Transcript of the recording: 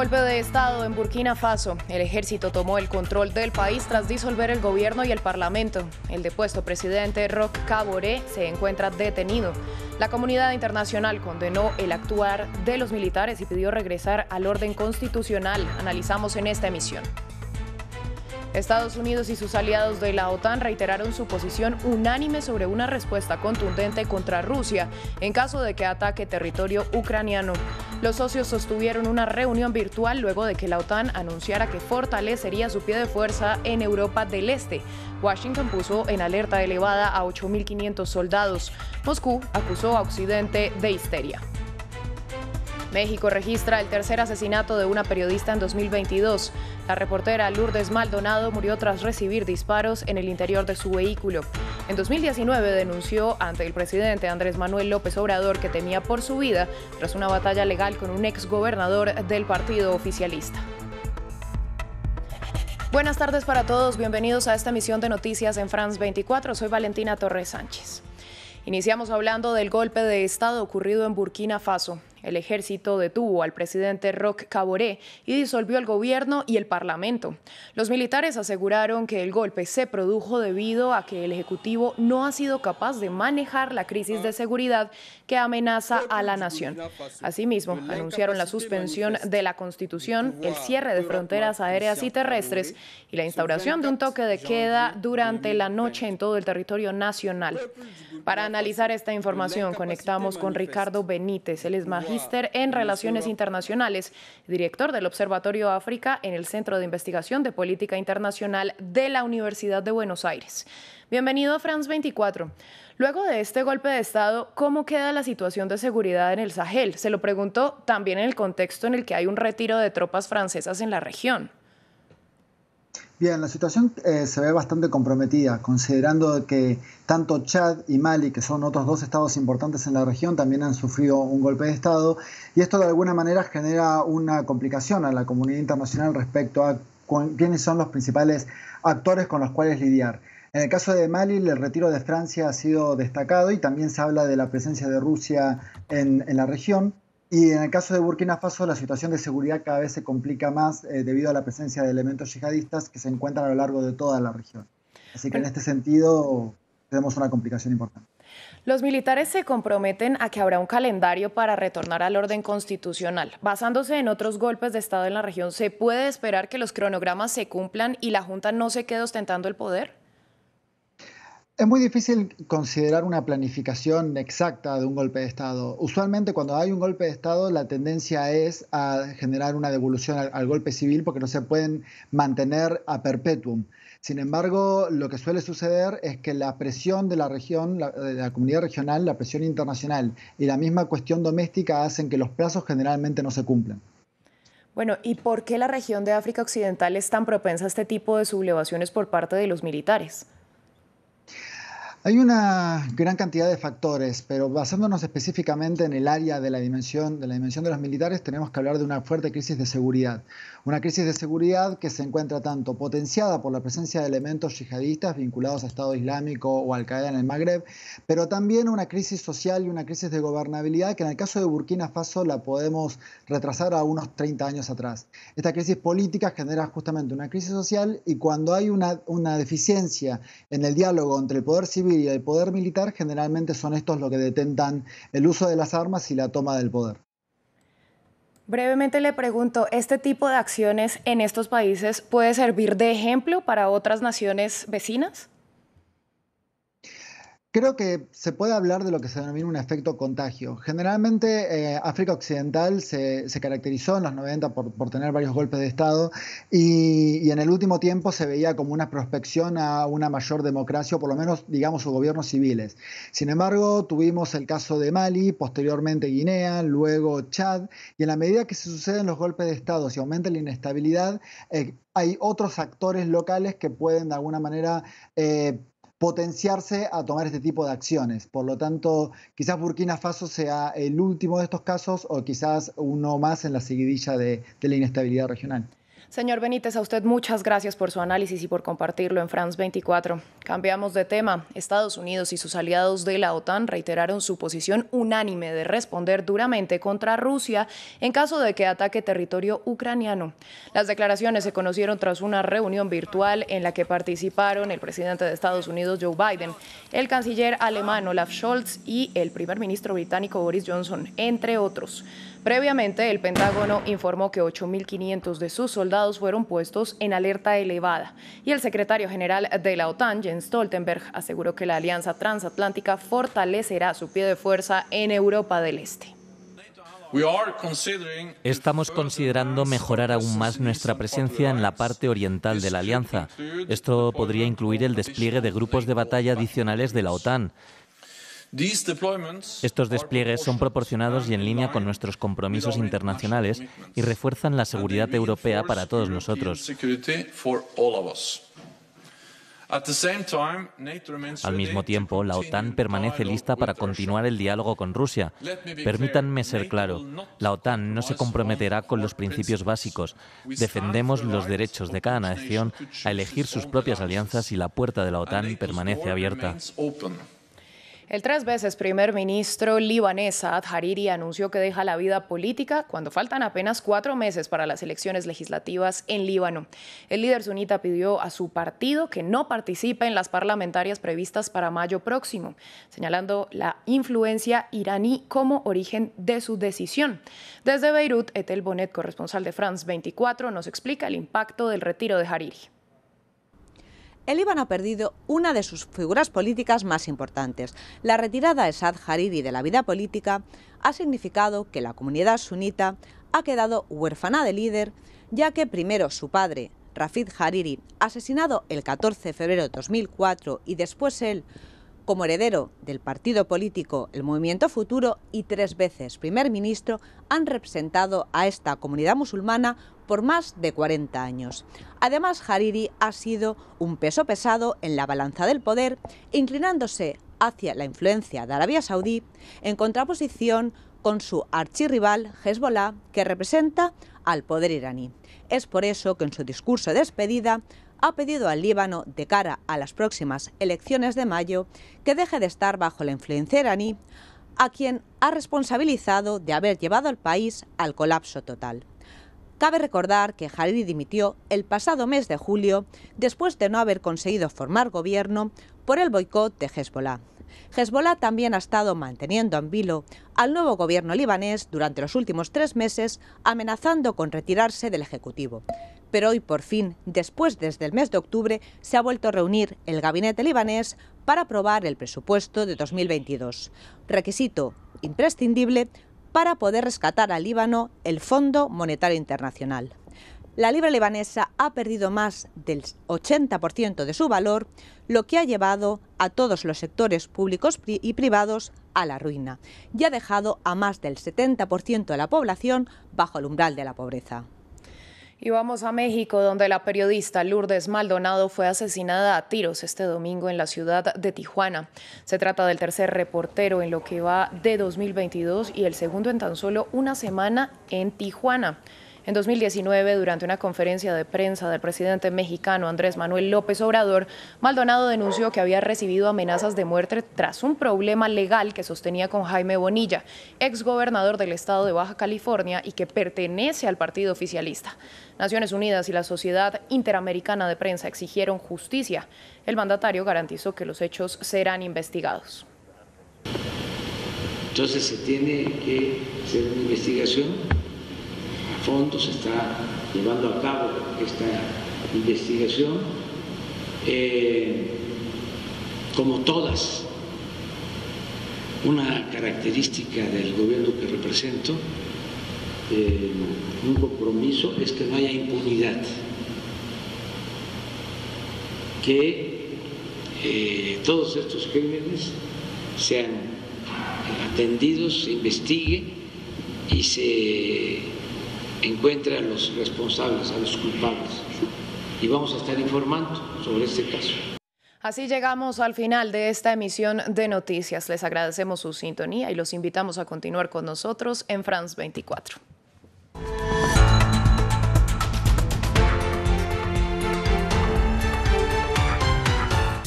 Golpe de Estado en Burkina Faso. El ejército tomó el control del país tras disolver el gobierno y el parlamento. El depuesto presidente Roch Kaboré se encuentra detenido. La comunidad internacional condenó el actuar de los militares y pidió regresar al orden constitucional. Analizamos en esta emisión. Estados Unidos y sus aliados de la OTAN reiteraron su posición unánime sobre una respuesta contundente contra Rusia en caso de que ataque territorio ucraniano. Los socios sostuvieron una reunión virtual luego de que la OTAN anunciara que fortalecería su pie de fuerza en Europa del Este. Washington puso en alerta elevada a 8.500 soldados. Moscú acusó a Occidente de histeria. México registra el tercer asesinato de una periodista en 2022. La reportera Lourdes Maldonado murió tras recibir disparos en el interior de su vehículo. En 2019 denunció ante el presidente Andrés Manuel López Obrador que temía por su vida tras una batalla legal con un exgobernador del partido oficialista. Buenas tardes para todos, bienvenidos a esta emisión de Noticias en France 24. Soy Valentina Torres Sánchez. Iniciamos hablando del golpe de Estado ocurrido en Burkina Faso. El ejército detuvo al presidente Roch Kaboré y disolvió el gobierno y el parlamento. Los militares aseguraron que el golpe se produjo debido a que el ejecutivo no ha sido capaz de manejar la crisis de seguridad que amenaza a la nación. Asimismo, anunciaron la suspensión de la Constitución, el cierre de fronteras aéreas y terrestres y la instauración de un toque de queda durante la noche en todo el territorio nacional. Para analizar esta información, conectamos con Ricardo Benítez. Él es magíster en Relaciones Internacionales, director del Observatorio África en el Centro de Investigación de Política Internacional de la Universidad de Buenos Aires. Bienvenido a France 24. Luego de este golpe de Estado, ¿cómo queda la situación de seguridad en el Sahel? Se lo pregunto también en el contexto en el que hay un retiro de tropas francesas en la región. Bien, la situación se ve bastante comprometida, considerando que tanto Chad y Mali, que son otros dos estados importantes en la región, también han sufrido un golpe de Estado, y esto de alguna manera genera una complicación a la comunidad internacional respecto a quiénes son los principales actores con los cuales lidiar. En el caso de Mali, el retiro de Francia ha sido destacado y también se habla de la presencia de Rusia en la región. Y en el caso de Burkina Faso, la situación de seguridad cada vez se complica más debido a la presencia de elementos yihadistas que se encuentran a lo largo de toda la región. Así que en este sentido tenemos una complicación importante. Los militares se comprometen a que habrá un calendario para retornar al orden constitucional. Basándose en otros golpes de Estado en la región, ¿se puede esperar que los cronogramas se cumplan y la Junta no se quede ostentando el poder? Es muy difícil considerar una planificación exacta de un golpe de Estado. Usualmente cuando hay un golpe de Estado la tendencia es a generar una devolución al golpe civil porque no se pueden mantener a perpetuum. Sin embargo, lo que suele suceder es que la presión de la región, de la comunidad regional, la presión internacional y la misma cuestión doméstica hacen que los plazos generalmente no se cumplan. Bueno, ¿y por qué la región de África Occidental es tan propensa a este tipo de sublevaciones por parte de los militares? Hay una gran cantidad de factores, pero basándonos específicamente en el área de la dimensión de los militares, tenemos que hablar de una fuerte crisis de seguridad. Una crisis de seguridad que se encuentra tanto potenciada por la presencia de elementos yihadistas vinculados a Estado Islámico o Al-Qaeda en el Magreb, pero también una crisis social y una crisis de gobernabilidad que en el caso de Burkina Faso la podemos retrasar a unos 30 años atrás. Esta crisis política genera justamente una crisis social y cuando hay una deficiencia en el diálogo entre el poder civil y el poder militar, generalmente son estos los que detentan el uso de las armas y la toma del poder. Brevemente le pregunto, ¿este tipo de acciones en estos países puede servir de ejemplo para otras naciones vecinas? Creo que se puede hablar de lo que se denomina un efecto contagio. Generalmente África Occidental se caracterizó en los 90 por tener varios golpes de Estado y en el último tiempo se veía como una prospección a una mayor democracia o por lo menos, digamos, sus gobiernos civiles. Sin embargo, tuvimos el caso de Mali, posteriormente Guinea, luego Chad y en la medida que se suceden los golpes de Estado y aumenta la inestabilidad, hay otros actores locales que pueden de alguna manera potenciarse a tomar este tipo de acciones. Por lo tanto, quizás Burkina Faso sea el último de estos casos o quizás uno más en la seguidilla de la inestabilidad regional. Señor Benítez, a usted muchas gracias por su análisis y por compartirlo en France 24. Cambiamos de tema. Estados Unidos y sus aliados de la OTAN reiteraron su posición unánime de responder duramente contra Rusia en caso de que ataque territorio ucraniano. Las declaraciones se conocieron tras una reunión virtual en la que participaron el presidente de Estados Unidos, Joe Biden, el canciller alemán Olaf Scholz y el primer ministro británico Boris Johnson, entre otros. Previamente, el Pentágono informó que 8.500 de sus soldados fueron puestos en alerta elevada y el secretario general de la OTAN, Jens Stoltenberg, aseguró que la alianza transatlántica fortalecerá su pie de fuerza en Europa del Este. Estamos considerando mejorar aún más nuestra presencia en la parte oriental de la alianza. Esto podría incluir el despliegue de grupos de batalla adicionales de la OTAN. Estos despliegues son proporcionados y en línea con nuestros compromisos internacionales y refuerzan la seguridad europea para todos nosotros. Al mismo tiempo, la OTAN permanece lista para continuar el diálogo con Rusia. Permítanme ser claro, la OTAN no se comprometerá con los principios básicos. Defendemos los derechos de cada nación a elegir sus propias alianzas y la puerta de la OTAN permanece abierta. El 3 veces primer ministro libanés Saad Hariri anunció que deja la vida política cuando faltan apenas 4 meses para las elecciones legislativas en Líbano. El líder sunita pidió a su partido que no participe en las parlamentarias previstas para mayo próximo, señalando la influencia iraní como origen de su decisión. Desde Beirut, Etel Bonet, corresponsal de France 24, nos explica el impacto del retiro de Hariri. El Líbano ha perdido una de sus figuras políticas más importantes. La retirada de Saad Hariri de la vida política ha significado que la comunidad sunita ha quedado huérfana de líder, ya que primero su padre, Rafid Hariri, asesinado el 14 de febrero de 2004 y después él, como heredero del partido político El Movimiento Futuro y 3 veces primer ministro, han representado a esta comunidad musulmana por más de 40 años. Además, Hariri ha sido un peso pesado en la balanza del poder, inclinándose hacia la influencia de Arabia Saudí en contraposición con su archirrival Hezbollah, que representa al poder iraní. Es por eso que en su discurso de despedida ha pedido al Líbano, de cara a las próximas elecciones de mayo, que deje de estar bajo la influencia iraní, a quien ha responsabilizado de haber llevado al país al colapso total. Cabe recordar que Hariri dimitió el pasado mes de julio después de no haber conseguido formar gobierno por el boicot de Hezbollah. Hezbollah también ha estado manteniendo en vilo al nuevo gobierno libanés durante los últimos 3 meses, amenazando con retirarse del Ejecutivo. Pero hoy, por fin, desde el mes de octubre, se ha vuelto a reunir el gabinete libanés para aprobar el presupuesto de 2022, requisito imprescindible para poder rescatar al Líbano el Fondo Monetario Internacional. La libra libanesa ha perdido más del 80% de su valor, lo que ha llevado a todos los sectores públicos y privados a la ruina y ha dejado a más del 70% de la población bajo el umbral de la pobreza. Y vamos a México, donde la periodista Lourdes Maldonado fue asesinada a tiros este domingo en la ciudad de Tijuana. Se trata del tercer reportero en lo que va de 2022 y el segundo en tan solo una semana en Tijuana. En 2019, durante una conferencia de prensa del presidente mexicano Andrés Manuel López Obrador, Maldonado denunció que había recibido amenazas de muerte tras un problema legal que sostenía con Jaime Bonilla, exgobernador del estado de Baja California y que pertenece al partido oficialista. Naciones Unidas y la Sociedad Interamericana de Prensa exigieron justicia. El mandatario garantizó que los hechos serán investigados. Entonces se tiene que hacer una investigación. A fondo se está llevando a cabo esta investigación, como todas. Una característica del gobierno que represento, un compromiso, es que no haya impunidad, que todos estos crímenes sean atendidos, se investigue y se encuentre a los responsables, a los culpables. Y vamos a estar informando sobre este caso. Así llegamos al final de esta emisión de noticias. Les agradecemos su sintonía y los invitamos a continuar con nosotros en France 24.